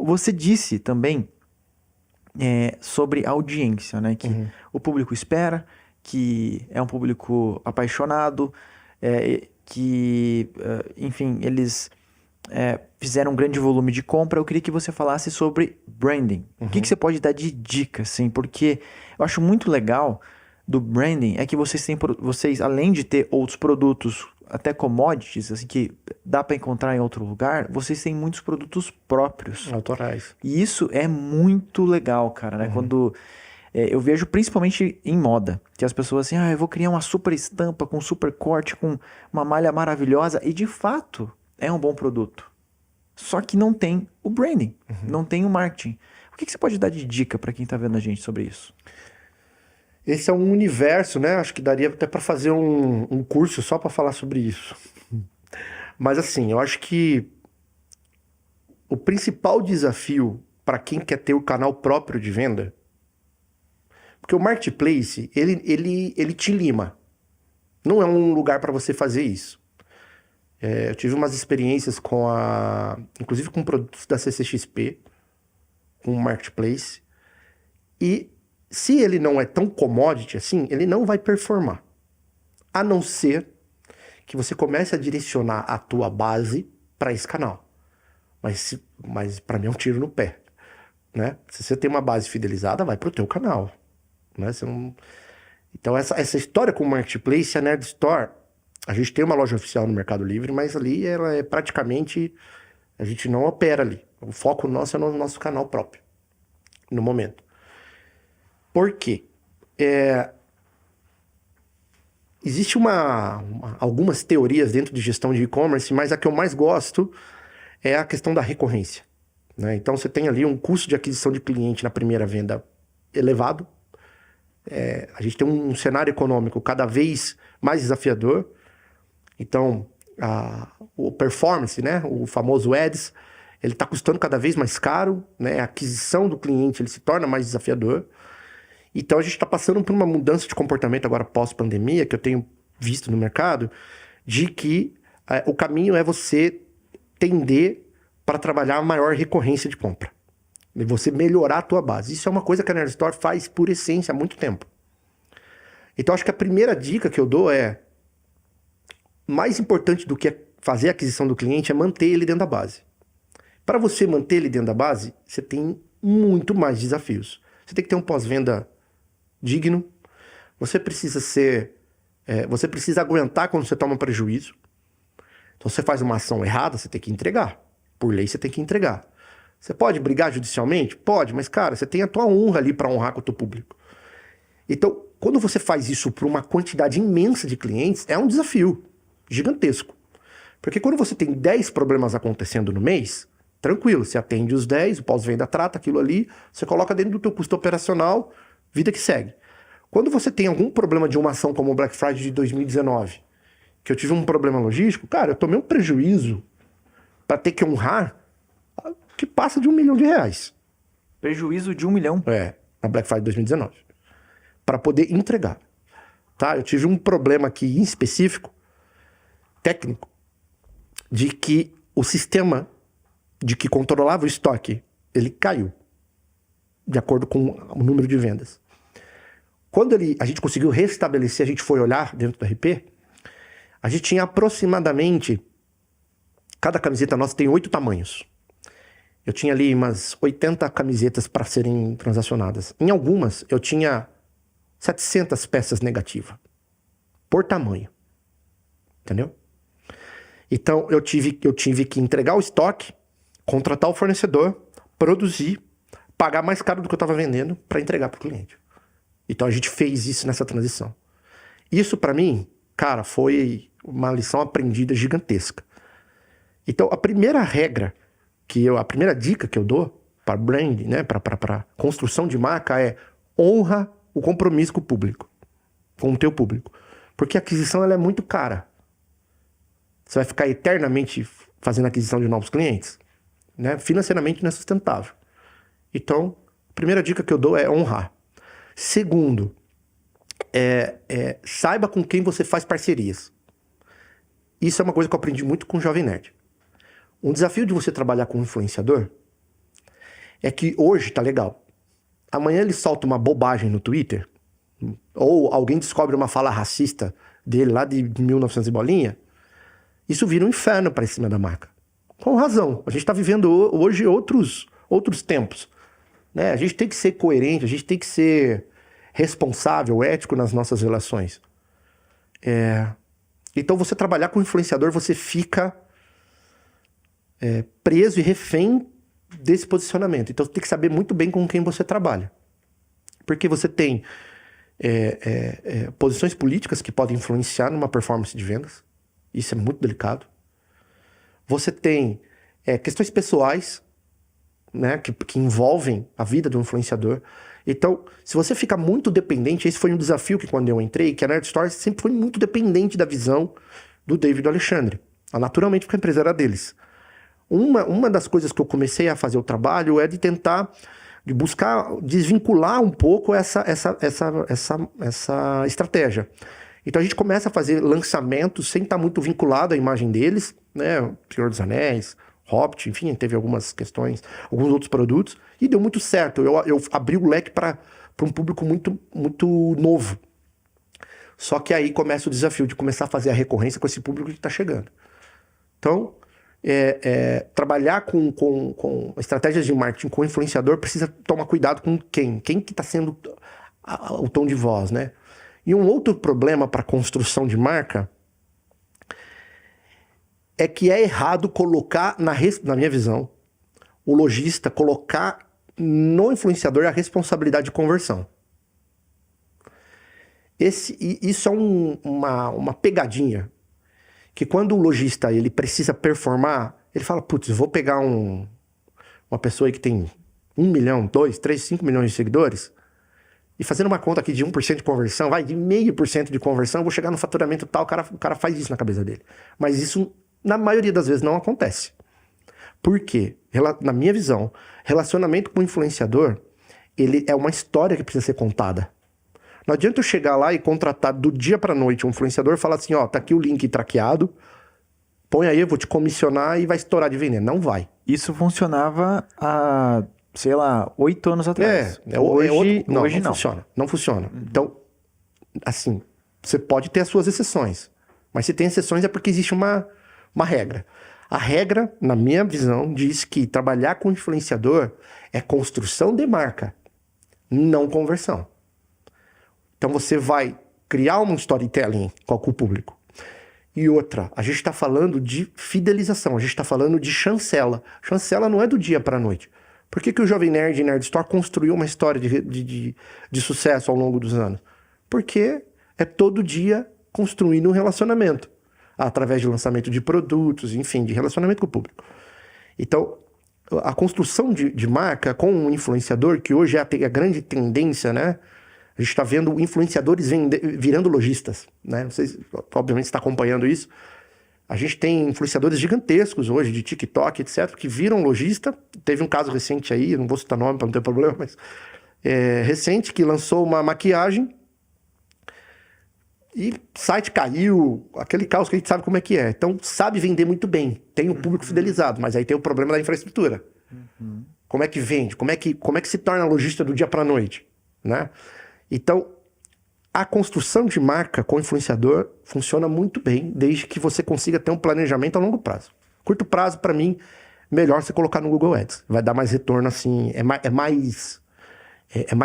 Você disse também sobre audiência, né? Que o público espera, que é um público apaixonado, enfim, eles fizeram um grande volume de compra. Eu queria que você falasse sobre branding. O que você pode dar de dica, assim? Porque eu acho muito legal do branding é que vocês, além de ter outros produtos, até commodities, assim, que dá para encontrar em outro lugar, vocês têm muitos produtos próprios. Autorais. E isso é muito legal, cara, né? Quando eu vejo principalmente em moda, que as pessoas assim, eu vou criar uma super estampa com super corte, com uma malha maravilhosa, e de fato é um bom produto. Só que não tem o branding, não tem o marketing. O que você pode dar de dica para quem tá vendo a gente sobre isso? Esse é um universo, né? Acho que daria até para fazer um curso só para falar sobre isso. Mas assim, eu acho que o principal desafio para quem quer ter o canal próprio de venda, porque o marketplace, ele te lima. Não é um lugar para você fazer isso. Eu tive umas experiências inclusive com produtos da CCXP, com o marketplace, e se ele não é tão commodity assim, ele não vai performar. A não ser que você comece a direcionar a tua base para esse canal. Mas para mim é um tiro no pé, né? Se você tem uma base fidelizada, vai pro teu canal, né? Então essa história com o marketplace, a Nerd Store, a gente tem uma loja oficial no Mercado Livre, mas ali ela é praticamente, a gente não opera ali. O foco nosso é no nosso canal próprio, no momento. Por quê? Existe algumas teorias dentro de gestão de e-commerce, mas a que eu mais gosto é a questão da recorrência, né? Então você tem ali um custo de aquisição de cliente na primeira venda elevado. A gente tem um cenário econômico cada vez mais desafiador. Então, o performance, né? O famoso ads, ele está custando cada vez mais caro, né? A aquisição do cliente ele se torna mais desafiador. Então a gente está passando por uma mudança de comportamento agora pós-pandemia, que eu tenho visto no mercado, de que o caminho é você tender para trabalhar a maior recorrência de compra. E você melhorar a tua base. Isso é uma coisa que a Nerd Store faz por essência há muito tempo. Então acho que a primeira dica que eu dou mais importante do que fazer a aquisição do cliente é manter ele dentro da base. Para você manter ele dentro da base, você tem muito mais desafios. Você tem que ter um pós-venda digno. Você precisa você precisa aguentar quando você toma prejuízo. Então, você faz uma ação errada, você tem que entregar. Por lei, você tem que entregar. Você pode brigar judicialmente? Pode, mas, cara, você tem a tua honra ali para honrar com o teu público. Então, quando você faz isso para uma quantidade imensa de clientes, é um desafio gigantesco. Porque quando você tem 10 problemas acontecendo no mês, tranquilo, você atende os 10, o pós-venda trata aquilo ali, você coloca dentro do teu custo operacional, vida que segue. Quando você tem algum problema de uma ação como o Black Friday de 2019, que eu tive um problema logístico, cara, eu tomei um prejuízo para ter que honrar que passa de R$1 milhão. Prejuízo de 1 milhão? Na Black Friday 2019. Para poder entregar. Tá? Eu tive um problema aqui em específico, técnico, de que o sistema de que controlava o estoque, ele caiu, de acordo com o número de vendas. Quando a gente conseguiu restabelecer, a gente foi olhar dentro do RP, a gente tinha aproximadamente, cada camiseta nossa tem 8 tamanhos. Eu tinha ali umas 80 camisetas para serem transacionadas. Em algumas, eu tinha 700 peças negativas, por tamanho. Entendeu? Então, eu tive que entregar o estoque, contratar o fornecedor, produzir, pagar mais caro do que eu estava vendendo para entregar para o cliente. Então, a gente fez isso nessa transição. Isso, para mim, cara, foi uma lição aprendida gigantesca. Então, a primeira dica que eu dou para brand, né, para construção de marca é honra o compromisso com o público, com o teu público. Porque a aquisição ela é muito cara. Você vai ficar eternamente fazendo aquisição de novos clientes, né? Financeiramente não é sustentável. Então, a primeira dica que eu dou é honrar. Segundo, saiba com quem você faz parcerias. Isso é uma coisa que eu aprendi muito com o Jovem Nerd. Um desafio de você trabalhar com um influenciador é que hoje tá legal. Amanhã ele solta uma bobagem no Twitter, ou alguém descobre uma fala racista dele lá de 1900 e bolinha, isso vira um inferno para cima da marca. Com razão. A gente tá vivendo hoje outros tempos, né? A gente tem que ser coerente, a gente tem que ser responsável, ético nas nossas relações. Então, você trabalhar com influenciador, você fica preso e refém desse posicionamento. Então, você tem que saber muito bem com quem você trabalha. Porque você tem posições políticas que podem influenciar numa performance de vendas. Isso é muito delicado. Você tem questões pessoais, né, que envolvem a vida do influenciador. Então, se você fica muito dependente, esse foi um desafio que quando eu entrei, que a Nerd Store sempre foi muito dependente da visão do David e do Alexandre. Naturalmente, porque a empresa era deles. Uma das coisas que eu comecei a fazer o trabalho é de buscar desvincular um pouco essa estratégia. Então a gente começa a fazer lançamentos sem estar muito vinculado à imagem deles, né? Senhor dos Anéis, Hobbit, enfim, teve algumas questões, alguns outros produtos, e deu muito certo. Eu abri o leque para um público muito, muito novo. Só que aí começa o desafio de começar a fazer a recorrência com esse público que está chegando. Então, trabalhar com estratégias de marketing com influenciador precisa tomar cuidado com quem que está sendo o tom de voz, né? E um outro problema para a construção de marca é que é errado colocar, na minha visão, o lojista colocar no influenciador a responsabilidade de conversão. Isso é uma pegadinha, que quando o lojista ele precisa performar, ele fala, putz, eu vou pegar uma pessoa aí que tem 1 milhão, 2, 3, 5 milhões de seguidores, e fazendo uma conta aqui de 1% de conversão, de 0,5% de conversão, eu vou chegar no faturamento tal, o cara faz isso na cabeça dele. Mas isso, na maioria das vezes, não acontece. Por quê? Na minha visão, relacionamento com o influenciador, ele é uma história que precisa ser contada. Não adianta eu chegar lá e contratar do dia pra noite um influenciador e falar assim, ó, tá aqui o link traqueado, põe aí, eu vou te comissionar e vai estourar de vender. Não vai. Isso funcionava há, sei lá, 8 anos atrás. Hoje não não. funciona. Não funciona. Então, assim, você pode ter as suas exceções, mas se tem exceções é porque existe uma regra. A regra, na minha visão, diz que trabalhar com influenciador é construção de marca, não conversão. Então você vai criar um storytelling com o público. E outra, a gente está falando de fidelização, a gente está falando de chancela. Chancela não é do dia para a noite. Por que o Jovem Nerd e Nerd Store construiu uma história de sucesso ao longo dos anos? Porque é todo dia construindo um relacionamento. Através de lançamento de produtos, enfim, de relacionamento com o público. Então, a construção de marca com um influenciador, que hoje é a grande tendência, né? A gente está vendo influenciadores virando lojistas, né? Não sei se, obviamente, você está acompanhando isso. A gente tem influenciadores gigantescos hoje, de TikTok, etc., que viram lojista. Teve um caso recente aí, não vou citar nome para não ter problema, mas recente, que lançou uma maquiagem e site caiu, aquele caos que a gente sabe como é que é. Então, sabe vender muito bem, tem o público fidelizado, mas aí tem o problema da infraestrutura. Como é que vende? Como é que se torna lojista do dia para a noite, né? Então, a construção de marca com influenciador funciona muito bem, desde que você consiga ter um planejamento a longo prazo. Curto prazo, para mim, melhor você colocar no Google Ads. Vai dar mais retorno, assim, é mais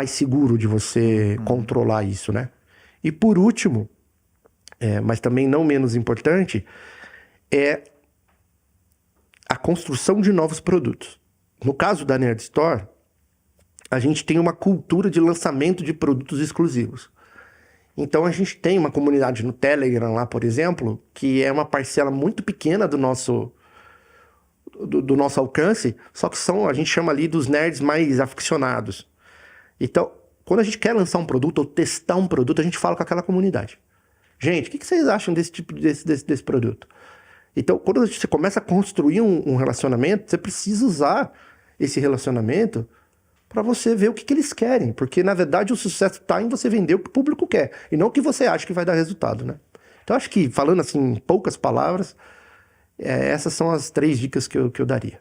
seguro de você controlar isso, né? E por último, mas também não menos importante, é a construção de novos produtos. No caso da Nerd Store, a gente tem uma cultura de lançamento de produtos exclusivos. Então a gente tem uma comunidade no Telegram lá, por exemplo, que é uma parcela muito pequena do nosso alcance, só que a gente chama ali dos nerds mais aficionados. Então, quando a gente quer lançar um produto ou testar um produto, a gente fala com aquela comunidade. Gente, o que vocês acham desse produto? Então, quando você começa a construir um relacionamento, você precisa usar esse relacionamento para você ver o que eles querem. Porque, na verdade, o sucesso está em você vender o que o público quer. E não o que você acha que vai dar resultado, né? Então, acho que, falando assim, em poucas palavras, essas são as 3 dicas que eu daria.